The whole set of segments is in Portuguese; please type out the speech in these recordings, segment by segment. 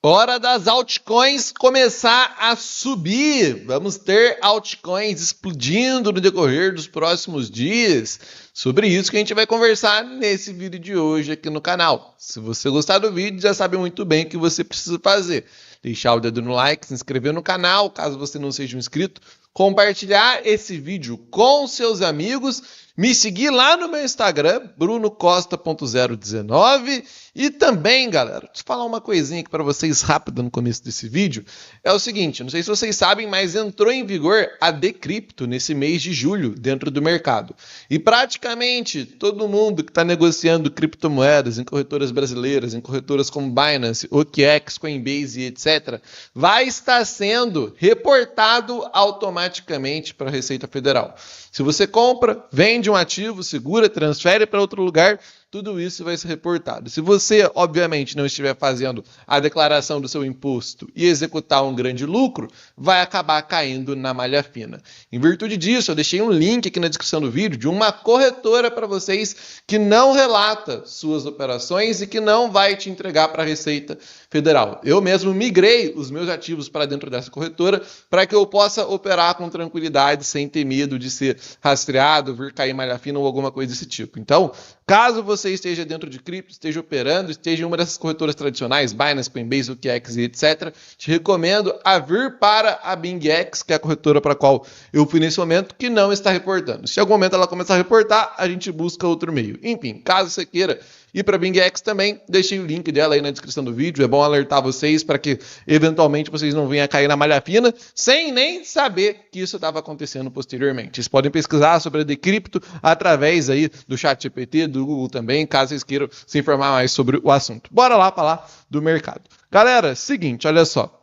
Hora das altcoins começar a subir. Vamos ter altcoins explodindo no decorrer dos próximos dias. Sobre isso que a gente vai conversar nesse vídeo de hoje aqui no canal. Se você gostar do vídeo, já sabe muito bem o que você precisa fazer. Deixar o dedo no like, se inscrever no canal, caso você não seja um inscrito. Compartilhar esse vídeo com seus amigos. Me seguir lá no meu Instagram, brunocosta.019. E também, galera, deixa eu falar uma coisinha aqui para vocês rápido no começo desse vídeo. É o seguinte, não sei se vocês sabem, mas entrou em vigor a Decrypto nesse mês de julho dentro do mercado. E praticamente todo mundo que está negociando criptomoedas em corretoras brasileiras, em corretoras como Binance, OKEx, Coinbase e etc., vai estar sendo reportado automaticamente para a Receita Federal. Se você compra, vende um ativo, segura, transfere para outro lugar, tudo isso vai ser reportado. Se você, obviamente, não estiver fazendo a declaração do seu imposto e executar um grande lucro, vai acabar caindo na malha fina. Em virtude disso, eu deixei um link aqui na descrição do vídeo de uma corretora para vocês que não relata suas operações e que não vai te entregar para a Receita Federal. Eu mesmo migrei os meus ativos para dentro dessa corretora para que eu possa operar com tranquilidade, sem ter medo de ser rastreado, vir cair malha fina ou alguma coisa desse tipo. Então, caso você esteja dentro de cripto, esteja operando, esteja em uma dessas corretoras tradicionais, Binance, Coinbase, OKEx e etc., te recomendo a vir para a BingX, que é a corretora para a qual eu fui nesse momento, que não está reportando. Se em algum momento ela começar a reportar, a gente busca outro meio. Enfim, caso você queira ir para a BingX também, deixei o link dela aí na descrição do vídeo. É bom alertar vocês para que, eventualmente, vocês não venham a cair na malha fina sem nem saber que isso estava acontecendo posteriormente. Vocês podem pesquisar sobre a Decrypto através aí do ChatGPT, do Google também, caso vocês queiram se informar mais sobre o assunto. Bora lá falar do mercado. Galera, seguinte, olha só.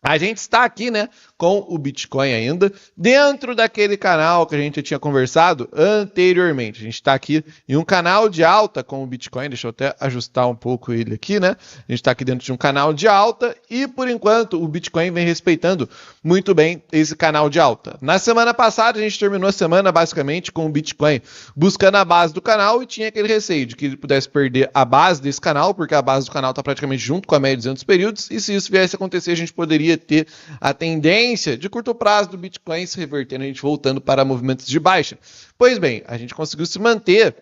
A gente está aqui, né, com o Bitcoin ainda, dentro daquele canal que a gente tinha conversado anteriormente. A gente está aqui em um canal de alta com o Bitcoin, deixa eu até ajustar um pouco ele aqui, né? A gente está aqui dentro de um canal de alta e, por enquanto, o Bitcoin vem respeitando muito bem esse canal de alta. Na semana passada, a gente terminou a semana, basicamente, com o Bitcoin buscando a base do canal e tinha aquele receio de que ele pudesse perder a base desse canal, porque a base do canal está praticamente junto com a média de 200 períodos, e se isso viesse a acontecer, a gente poderia ter a tendência de curto prazo do Bitcoin se revertendo, a gente voltando para movimentos de baixa. Pois bem, a gente conseguiu se manter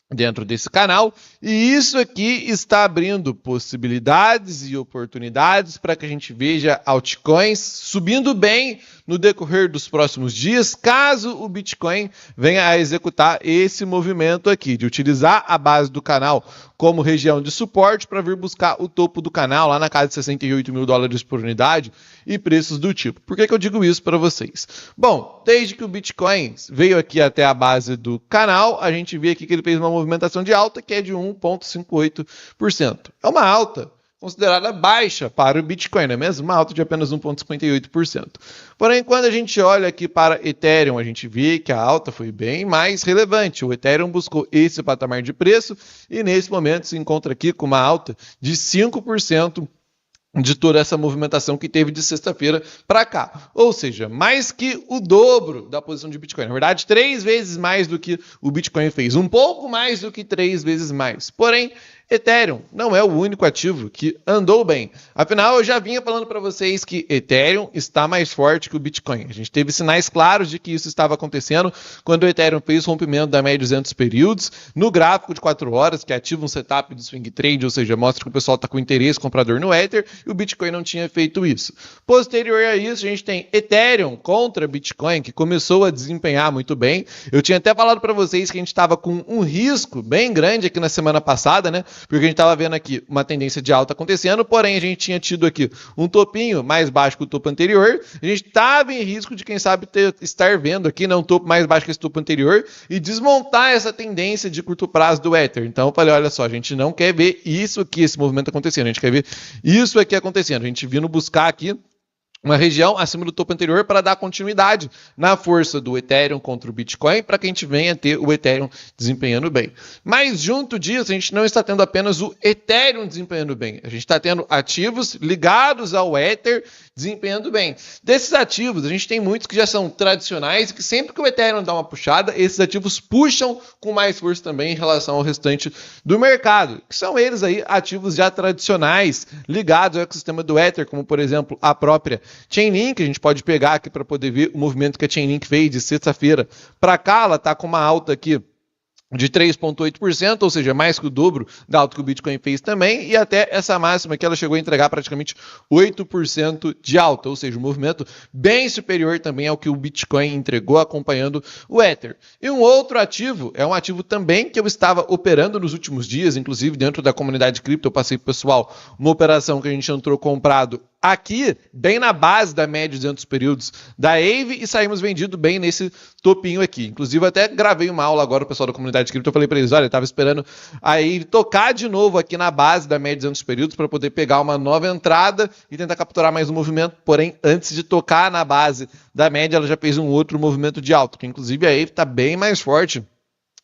dentro desse canal, e isso aqui está abrindo possibilidades e oportunidades para que a gente veja altcoins subindo bem no decorrer dos próximos dias, caso o Bitcoin venha a executar esse movimento aqui, de utilizar a base do canal como região de suporte para vir buscar o topo do canal lá na casa de 68 mil dólares por unidade e preços do tipo. Por que eu digo isso para vocês? Bom, desde que o Bitcoin veio aqui até a base do canal, a gente vê aqui que ele fez uma movimentação de alta que é de 1,58%. É uma alta considerada baixa para o Bitcoin, não é mesmo? Uma alta de apenas 1,58%. Porém, quando a gente olha aqui para Ethereum, a gente vê que a alta foi bem mais relevante. O Ethereum buscou esse patamar de preço e nesse momento se encontra aqui com uma alta de 5% de toda essa movimentação que teve de sexta-feira para cá. Ou seja, mais que o dobro da posição de Bitcoin. Na verdade, 3 vezes mais do que o Bitcoin fez. Um pouco mais do que 3 vezes mais. Porém, Ethereum não é o único ativo que andou bem. Afinal, eu já vinha falando para vocês que Ethereum está mais forte que o Bitcoin. A gente teve sinais claros de que isso estava acontecendo quando o Ethereum fez o rompimento da média de 200 períodos no gráfico de 4 horas, que ativa um setup de swing trade, ou seja, mostra que o pessoal está com interesse comprador no Ether, e o Bitcoin não tinha feito isso. Posterior a isso, a gente tem Ethereum contra Bitcoin, que começou a desempenhar muito bem. Eu tinha até falado para vocês que a gente estava com um risco bem grande aqui na semana passada, né? Porque a gente estava vendo aqui uma tendência de alta acontecendo, porém a gente tinha tido aqui um topinho mais baixo que o topo anterior, a gente estava em risco de, quem sabe, estar vendo aqui, né, um topo mais baixo que esse topo anterior e desmontar essa tendência de curto prazo do Ether. Então eu falei, olha só, a gente não quer ver isso aqui, esse movimento acontecendo, a gente quer ver isso aqui acontecendo. A gente vindo buscar aqui uma região acima do topo anterior para dar continuidade na força do Ethereum contra o Bitcoin, para que a gente venha ter o Ethereum desempenhando bem. Mas junto disso, a gente não está tendo apenas o Ethereum desempenhando bem, a gente está tendo ativos ligados ao Ether desempenhando bem. Desses ativos, a gente tem muitos que já são tradicionais e que sempre que o Ethereum dá uma puxada, esses ativos puxam com mais força também em relação ao restante do mercado, que são eles aí ativos já tradicionais ligados ao ecossistema do Ether, como por exemplo a própria Chainlink. A gente pode pegar aqui para poder ver o movimento que a Chainlink fez de sexta-feira para cá. Ela está com uma alta aqui de 3,8%, ou seja, mais que o dobro da alta que o Bitcoin fez também, e até essa máxima que ela chegou a entregar praticamente 8% de alta, ou seja, um movimento bem superior também ao que o Bitcoin entregou acompanhando o Ether. E um outro ativo, é um ativo também que eu estava operando nos últimos dias, inclusive dentro da comunidade cripto, eu passei pro pessoal uma operação que a gente entrou comprado aqui, bem na base da média de 200 períodos da AVE, e saímos vendido bem nesse topinho aqui. Inclusive, até gravei uma aula agora, o pessoal da comunidade cripto, eu falei para eles, olha, eu estava esperando a AVE tocar de novo aqui na base da média de 200 períodos para poder pegar uma nova entrada e tentar capturar mais um movimento, porém, antes de tocar na base da média, ela já fez um outro movimento de alta, que inclusive a AVE está bem mais forte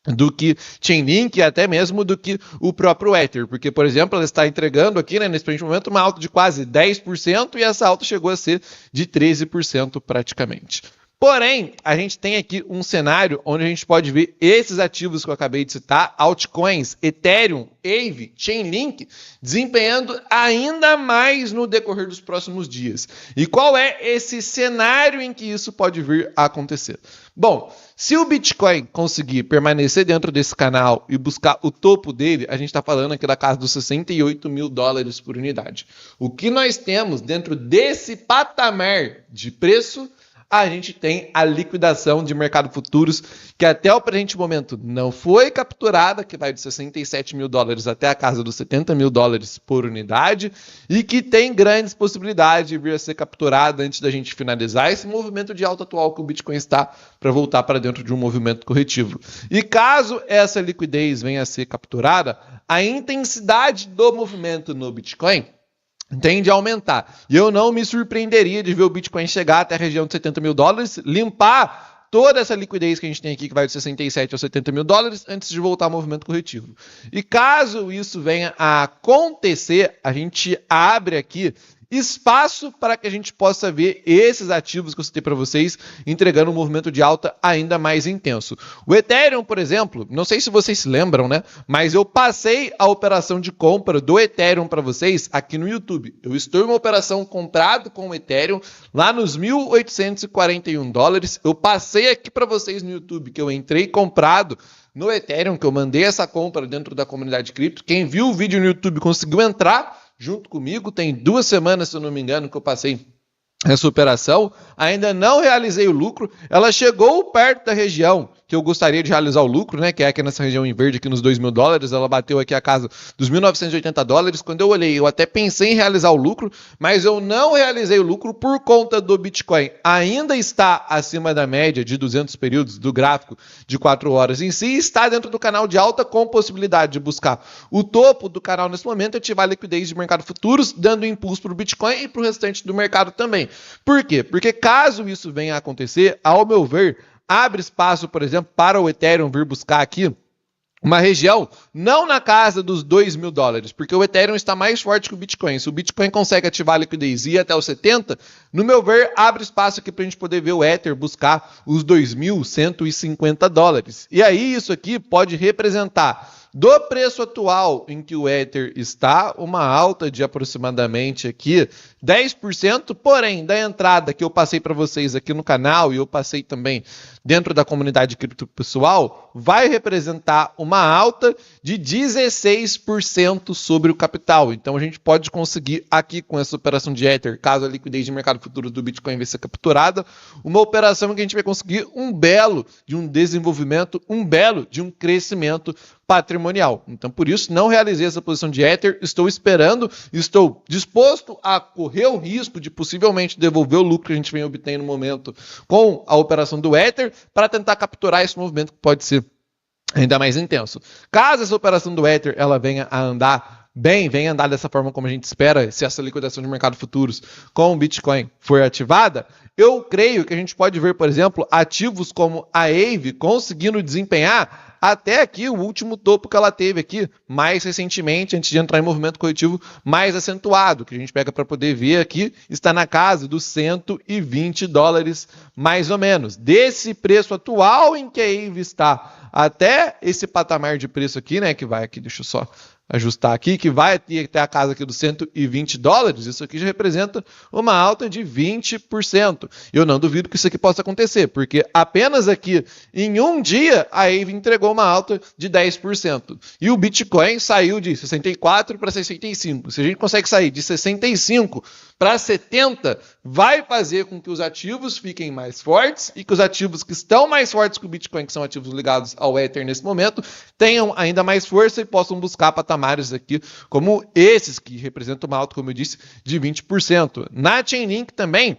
do que Chainlink e até mesmo do que o próprio Ether, porque, por exemplo, ela está entregando aqui, né, nesse momento, uma alta de quase 10% e essa alta chegou a ser de 13% praticamente. Porém, a gente tem aqui um cenário onde a gente pode ver esses ativos que eu acabei de citar, altcoins, Ethereum, AVE, Chainlink, desempenhando ainda mais no decorrer dos próximos dias. E qual é esse cenário em que isso pode vir a acontecer? Bom, se o Bitcoin conseguir permanecer dentro desse canal e buscar o topo dele, a gente está falando aqui da casa dos 68 mil dólares por unidade. O que nós temos dentro desse patamar de preço? A gente tem a liquidação de mercado futuros, que até o presente momento não foi capturada, que vai de 67 mil dólares até a casa dos 70 mil dólares por unidade, e que tem grandes possibilidades de vir a ser capturada antes da gente finalizar esse movimento de alta atual que o Bitcoin está para voltar para dentro de um movimento corretivo. E caso essa liquidez venha a ser capturada, a intensidade do movimento no Bitcoin tende a aumentar. E eu não me surpreenderia de ver o Bitcoin chegar até a região de 70 mil dólares, limpar toda essa liquidez que a gente tem aqui, que vai de 67 a 70 mil dólares, antes de voltar ao movimento corretivo. E caso isso venha a acontecer, a gente abre aqui espaço para que a gente possa ver esses ativos que eu citei para vocês entregando um movimento de alta ainda mais intenso. O Ethereum, por exemplo, não sei se vocês se lembram, né? Mas eu passei a operação de compra do Ethereum para vocês aqui no YouTube. Eu estou em uma operação comprado com o Ethereum lá nos 1.841 dólares. Eu passei aqui para vocês no YouTube que eu entrei comprado no Ethereum, que eu mandei essa compra dentro da comunidade cripto. Quem viu o vídeo no YouTube conseguiu entrar junto comigo, tem 2 semanas, se eu não me engano, que eu passei essa operação, ainda não realizei o lucro, ela chegou perto da região que eu gostaria de realizar o lucro, né, que é aqui nessa região em verde, aqui nos 2 mil dólares, ela bateu aqui a casa dos 1.980 dólares, quando eu olhei, eu até pensei em realizar o lucro, mas eu não realizei o lucro por conta do Bitcoin, ainda está acima da média de 200 períodos do gráfico de 4 horas em si, está dentro do canal de alta com possibilidade de buscar o topo do canal nesse momento e ativar a liquidez de mercado futuros, dando impulso para o Bitcoin e para o restante do mercado também. Por quê? Porque caso isso venha a acontecer, ao meu ver, abre espaço, por exemplo, para o Ethereum vir buscar aqui uma região não na casa dos 2 mil dólares, porque o Ethereum está mais forte que o Bitcoin. Se o Bitcoin consegue ativar a liquidez e ir até os 70, no meu ver, abre espaço aqui para a gente poder ver o Ether buscar os 2.150 dólares. E aí isso aqui pode representar do preço atual em que o Ether está, uma alta de aproximadamente aqui 10%, porém, da entrada que eu passei para vocês aqui no canal e eu passei também dentro da comunidade cripto pessoal, vai representar uma alta de 16% sobre o capital. Então, a gente pode conseguir aqui com essa operação de Ether, caso a liquidez de mercado futuro do Bitcoin venha ser capturada, uma operação em que a gente vai conseguir um belo de um desenvolvimento, um belo de um crescimento patrimonial. Então, por isso, não realizei essa posição de Ether, estou esperando, estou disposto a correr o risco de possivelmente devolver o lucro que a gente vem obtendo no momento com a operação do Ether para tentar capturar esse movimento que pode ser ainda mais intenso. Caso essa operação do Ether ela venha a andar bem, vem andar dessa forma como a gente espera, se essa liquidação de mercado futuros com o Bitcoin for ativada, eu creio que a gente pode ver, por exemplo, ativos como a Aave conseguindo desempenhar até aqui o último topo que ela teve aqui, mais recentemente, antes de entrar em movimento corretivo mais acentuado, que a gente pega para poder ver aqui, está na casa dos $120, mais ou menos. Desse preço atual em que a Aave está, até esse patamar de preço aqui, né, que vai aqui, deixa eu só ajustar aqui, que vai até a casa aqui dos $120, isso aqui já representa uma alta de 20%. Eu não duvido que isso aqui possa acontecer, porque apenas aqui em um dia a Aave entregou uma alta de 10%. E o Bitcoin saiu de 64 para 65. Se a gente consegue sair de 65 para 70, vai fazer com que os ativos fiquem mais fortes e que os ativos que estão mais fortes que o Bitcoin, que são ativos ligados ao Ether nesse momento, tenham ainda mais força e possam buscar patamares aqui como esses, que representam uma alta, como eu disse, de 20%. Na Chainlink também,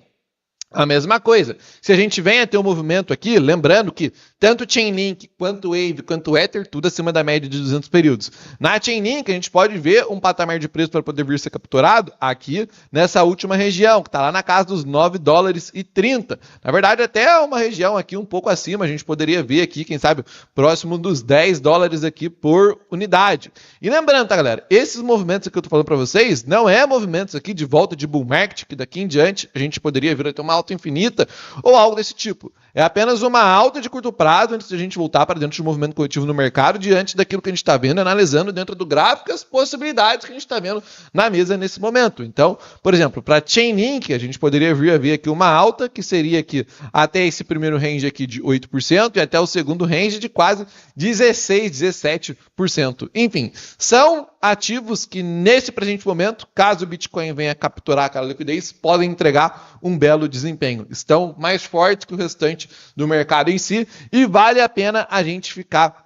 a mesma coisa. Se a gente vem a ter um movimento aqui, lembrando que tanto Chainlink, quanto Aave, quanto Ether, tudo acima da média de 200 períodos. Na Chainlink, a gente pode ver um patamar de preço para poder vir ser capturado aqui nessa última região, que está lá na casa dos $9,30. Na verdade, até uma região aqui um pouco acima, a gente poderia ver aqui, quem sabe, próximo dos $10 aqui por unidade. E lembrando, tá, galera, esses movimentos que eu tô falando para vocês, não é movimentos aqui de volta de bull market, que daqui em diante a gente poderia vir a ter uma alta infinita ou algo desse tipo. É apenas uma alta de curto prazo antes de a gente voltar para dentro de um movimento coletivo no mercado, diante daquilo que a gente está vendo, analisando dentro do gráfico as possibilidades que a gente está vendo na mesa nesse momento. Então, por exemplo, para Chainlink, a gente poderia vir a ver aqui uma alta, que seria aqui até esse primeiro range aqui de 8% e até o segundo range de quase 16, 17%. Enfim, são ativos que nesse presente momento, caso o Bitcoin venha capturar aquela liquidez, podem entregar um belo desempenho. Estão mais fortes que o restante do mercado em si e vale a pena a gente ficar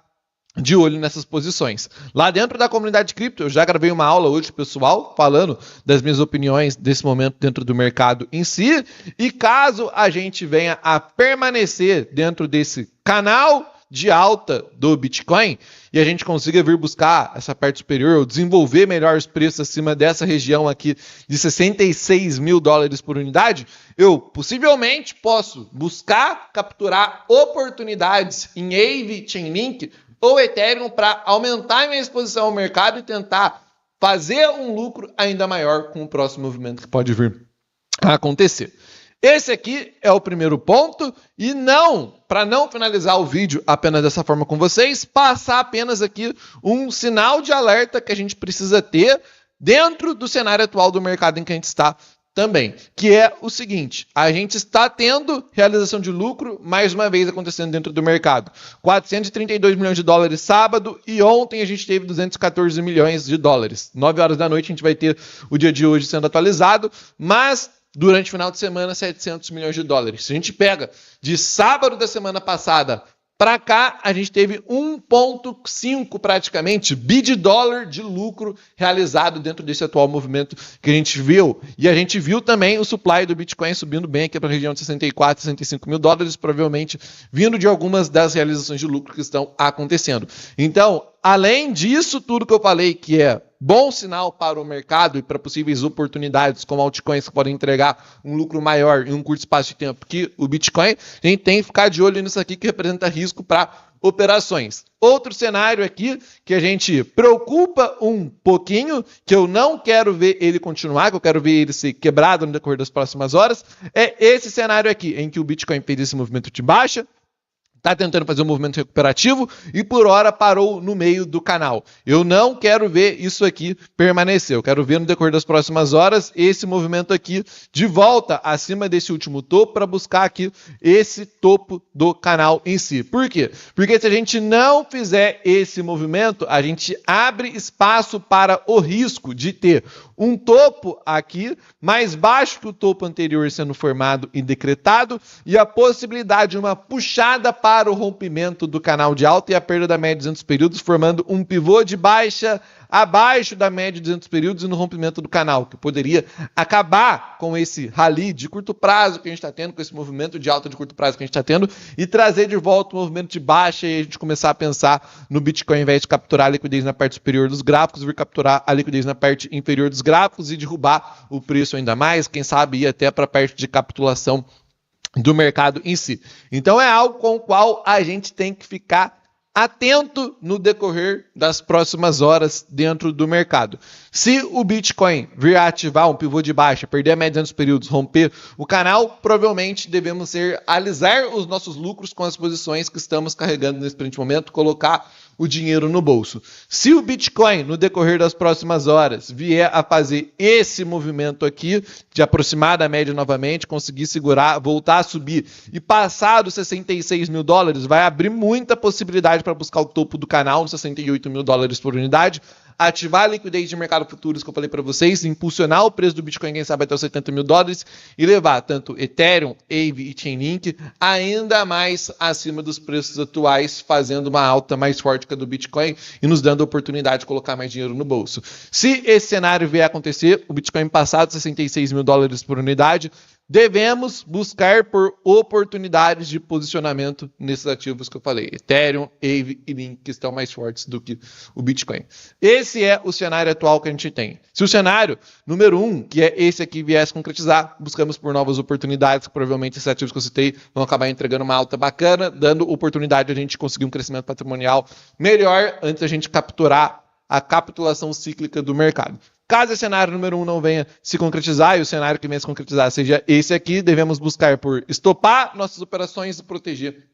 de olho nessas posições. Lá dentro da comunidade cripto, eu já gravei uma aula hoje, pessoal, falando das minhas opiniões desse momento dentro do mercado em si, e caso a gente venha a permanecer dentro desse canal de alta do Bitcoin e a gente consiga vir buscar essa parte superior, ou desenvolver melhor os preços acima dessa região aqui de $66 mil por unidade, eu possivelmente posso buscar capturar oportunidades em Aave, Chainlink ou Ethereum para aumentar minha exposição ao mercado e tentar fazer um lucro ainda maior com o próximo movimento que pode vir a acontecer. Esse aqui é o primeiro ponto e para não finalizar o vídeo apenas dessa forma com vocês, passar apenas aqui um sinal de alerta que a gente precisa ter dentro do cenário atual do mercado em que a gente está também, que é o seguinte: a gente está tendo realização de lucro mais uma vez acontecendo dentro do mercado. $432 milhões sábado e ontem a gente teve $214 milhões. 9 horas da noite a gente vai ter o dia de hoje sendo atualizado, mas durante o final de semana, $700 milhões. Se a gente pega de sábado da semana passada para cá, a gente teve 1,5 praticamente bi dólar de lucro realizado dentro desse atual movimento que a gente viu. E a gente viu também o supply do Bitcoin subindo bem aqui para a região de 64, 65 mil dólares, provavelmente vindo de algumas das realizações de lucro que estão acontecendo. Então, além disso tudo que eu falei, que é bom sinal para o mercado e para possíveis oportunidades como altcoins que podem entregar um lucro maior em um curto espaço de tempo que o Bitcoin, a gente tem que ficar de olho nisso aqui que representa risco para operações. Outro cenário aqui que a gente preocupa um pouquinho, que eu não quero ver ele continuar, que eu quero ver ele ser quebrado no decorrer das próximas horas, é esse cenário aqui, em que o Bitcoin fez esse movimento de baixa, está tentando fazer um movimento recuperativo e por hora parou no meio do canal. Eu não quero ver isso aqui permanecer. Eu quero ver no decorrer das próximas horas esse movimento aqui de volta acima desse último topo para buscar aqui esse topo do canal em si. Por quê? Porque se a gente não fizer esse movimento, a gente abre espaço para o risco de ter um topo aqui mais baixo que o topo anterior sendo formado e decretado e a possibilidade de uma puxada para para o rompimento do canal de alta e a perda da média de 200 períodos, formando um pivô de baixa abaixo da média de 200 períodos e no rompimento do canal, que poderia acabar com esse rally de curto prazo que a gente está tendo, com esse movimento de alta de curto prazo que a gente está tendo, e trazer de volta o movimento de baixa e a gente começar a pensar no Bitcoin, ao invés de capturar a liquidez na parte superior dos gráficos, vir capturar a liquidez na parte inferior dos gráficos e derrubar o preço ainda mais, quem sabe ir até para a parte de capitulação do mercado em si. Então é algo com o qual a gente tem que ficar atento no decorrer das próximas horas dentro do mercado. Se o Bitcoin vir a ativar um pivô de baixa, perder a média dos períodos, romper o canal, provavelmente devemos alisar os nossos lucros com as posições que estamos carregando nesse presente momento, colocar o dinheiro no bolso. Se o Bitcoin, no decorrer das próximas horas, vier a fazer esse movimento aqui, de aproximar da média novamente, conseguir segurar, voltar a subir e passar dos 66 mil dólares, vai abrir muita possibilidade para buscar o topo do canal, 68 mil dólares por unidade, ativar a liquidez de mercado futuros que eu falei para vocês, impulsionar o preço do Bitcoin, quem sabe até os 70 mil dólares e levar tanto Ethereum, Aave e Chainlink ainda mais acima dos preços atuais, fazendo uma alta mais forte que a do Bitcoin e nos dando a oportunidade de colocar mais dinheiro no bolso. Se esse cenário vier a acontecer, o Bitcoin passar dos 66 mil dólares por unidade, devemos buscar por oportunidades de posicionamento nesses ativos que eu falei. Ethereum, Aave e Link, que estão mais fortes do que o Bitcoin. Esse é o cenário atual que a gente tem. Se o cenário número 1, que é esse aqui, viesse a concretizar, buscamos por novas oportunidades, que provavelmente esses ativos que eu citei vão acabar entregando uma alta bacana, dando oportunidade de a gente conseguir um crescimento patrimonial melhor antes da gente capturar a capitulação cíclica do mercado. Caso esse cenário número 1 não venha se concretizar e o cenário que venha se concretizar seja esse aqui, devemos buscar por estopar nossas operações e proteger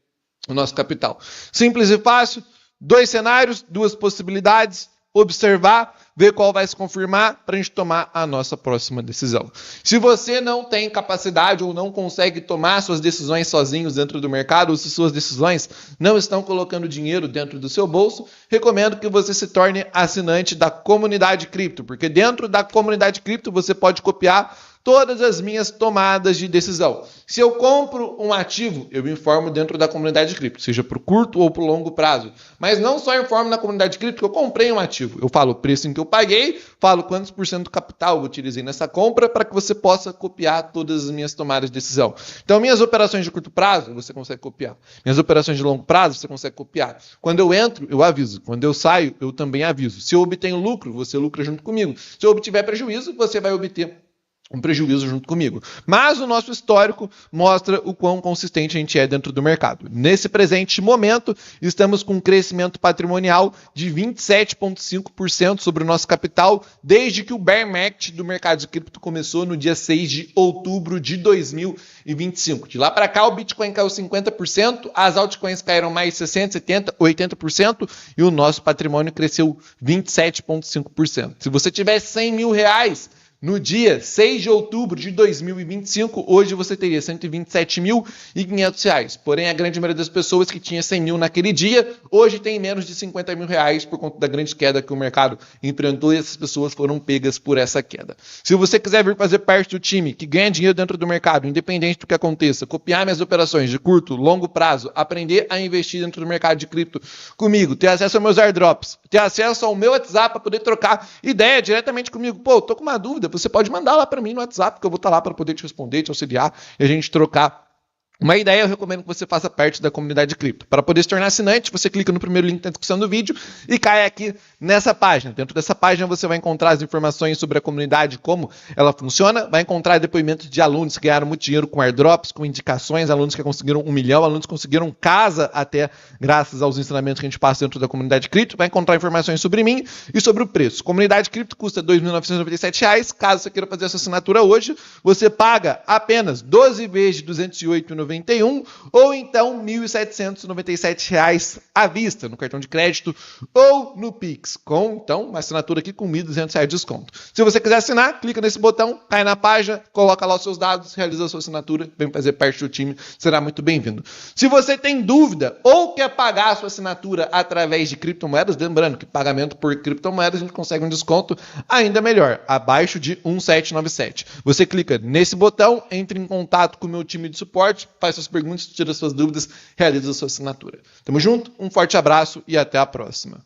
o nosso capital. Simples e fácil, 2 cenários, 2 possibilidades, observar, ver qual vai se confirmar para a gente tomar a nossa próxima decisão. Se você não tem capacidade ou não consegue tomar suas decisões sozinhos dentro do mercado, ou se suas decisões não estão colocando dinheiro dentro do seu bolso, recomendo que você se torne assinante da comunidade cripto, porque dentro da comunidade cripto você pode copiar todas as minhas tomadas de decisão. Se eu compro um ativo, eu informo dentro da comunidade cripto, seja para o curto ou para o longo prazo. Mas não só informo na comunidade cripto que eu comprei um ativo. Eu falo o preço em que eu paguei, falo quantos por cento do capital eu utilizei nessa compra para que você possa copiar todas as minhas tomadas de decisão. Então, minhas operações de curto prazo, você consegue copiar. Minhas operações de longo prazo, você consegue copiar. Quando eu entro, eu aviso. Quando eu saio, eu também aviso. Se eu obtenho lucro, você lucra junto comigo. Se eu obtiver prejuízo, você vai obter um prejuízo junto comigo. Mas o nosso histórico mostra o quão consistente a gente é dentro do mercado. Nesse presente momento, estamos com um crescimento patrimonial de 27,5% sobre o nosso capital, desde que o bear market do mercado de cripto começou no dia 6 de outubro de 2025. De lá para cá, o Bitcoin caiu 50%, as altcoins caíram mais 60%, 70%, 80% e o nosso patrimônio cresceu 27,5%. Se você tivesse 100 mil reais no dia 6 de outubro de 2025, hoje você teria R$ 127.500. Porém, a grande maioria das pessoas que tinha 100 mil naquele dia, hoje tem menos de 50 mil reais por conta da grande queda que o mercado enfrentou e essas pessoas foram pegas por essa queda. Se você quiser vir fazer parte do time que ganha dinheiro dentro do mercado, independente do que aconteça, copiar minhas operações de curto, longo prazo, aprender a investir dentro do mercado de cripto comigo, ter acesso aos meus airdrops, ter acesso ao meu WhatsApp para poder trocar ideia diretamente comigo. Pô, tô com uma dúvida, você pode mandar lá para mim no WhatsApp, que eu vou estar lá para poder te responder, te auxiliar e a gente trocar uma ideia. Eu recomendo que você faça parte da comunidade de cripto. Para poder se tornar assinante, você clica no primeiro link na descrição do vídeo e cai aqui nessa página. Dentro dessa página você vai encontrar as informações sobre a comunidade, como ela funciona, vai encontrar depoimentos de alunos que ganharam muito dinheiro com airdrops, com indicações, alunos que conseguiram 1 milhão, alunos que conseguiram casa até graças aos ensinamentos que a gente passa dentro da comunidade cripto, vai encontrar informações sobre mim e sobre o preço. Comunidade cripto custa R$ 2.997. Caso você queira fazer essa assinatura hoje, você paga apenas 12 vezes de R$ 208,91 ou então R$ 1.797 à vista no cartão de crédito ou no Pix, com então uma assinatura aqui com R$ 1.200 de desconto. Se você quiser assinar, clica nesse botão, cai na página, coloca lá os seus dados, realiza a sua assinatura, vem fazer parte do time, será muito bem-vindo. Se você tem dúvida ou quer pagar a sua assinatura através de criptomoedas, lembrando que pagamento por criptomoedas a gente consegue um desconto ainda melhor, abaixo de 1.797. Você clica nesse botão, entre em contato com o meu time de suporte, faz suas perguntas, tira suas dúvidas, realiza a sua assinatura. Tamo junto, um forte abraço e até a próxima.